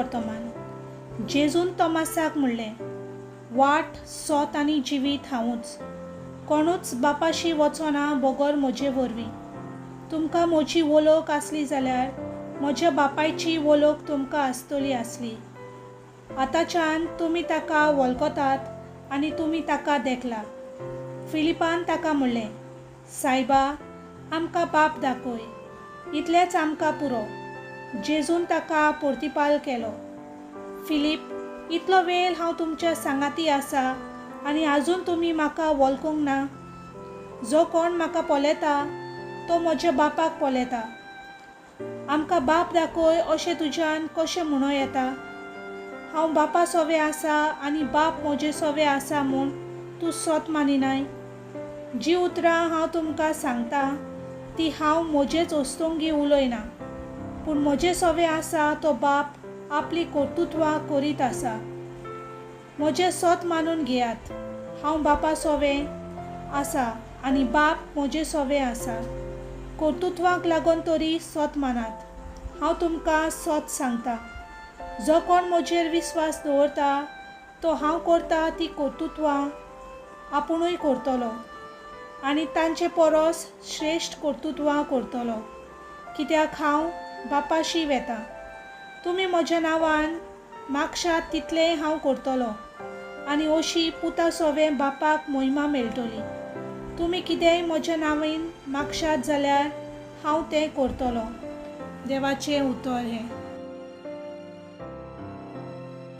वर्तमान। जेजून तोमासाक म्हणलें, वाट, सोत आनी जिवीत हांवूच। कोणूच बापाशी वचना बगर म्हजे वरवीं। तुमकां म्हजी वळख आसली जाल्यार म्हज्या बापायची वळख तुमकां आसतली आसली। आतांच्यान तुमी ताका वळखतात आनी तुमी ताका देखला। फिलिपान ताका म्हणलें, सायबा, आमकां बाप दाखय, इतलेंच आमकां पुरो। जेजून ताका परतिपाल केलो, फिलीप, इतलो वेळ हांव तुमच्या सांगाती आसा आनी आजून तुमी म्हाका वळखूंक ना? जो कोण म्हाका पळयता तो म्हज्या बापाक पळयता। आमकां बाप दाखय अशें तुज्यान कशें म्हणूं येता? हांव बापा सोबे आसा आनी बाप म्हजे सोबे आसा म्हूण तूं सोत मानिनाय? जी उतरां हांव तुमकां सांगता ती हांव म्हजेच वस्तुंगी उलयना, पूण म्हजे सोबे आसा तो बाप आपली कर्तुत्वां करीत आसा। म्हजें सोत मानून घेयात। हांव बापा सोबे आसा आनी बाप म्हजे सोबे आसा। कर्तुत्वांक लागून तरी सोत मानात। हांव तुमकां सोत सांगता, जो कोण म्हजेर विस्वास दवरता तो हांव करता ती कर्तुत्वां आपुणूय करतलो आनी तांचे परस श्रेश्ठ कर्तुत्वां करतलो, कित्याक हांव बापाशी वेतां। तुमी म्हज्या नांवान मागशात तितलें हांव करतलो आनी अशी पुता सोबे बापाक महिमा मेळटली। तुमी कितेंय म्हज्या नांवान मागशात जाल्यार हांव तें करतलो। देवाचें उतर हें।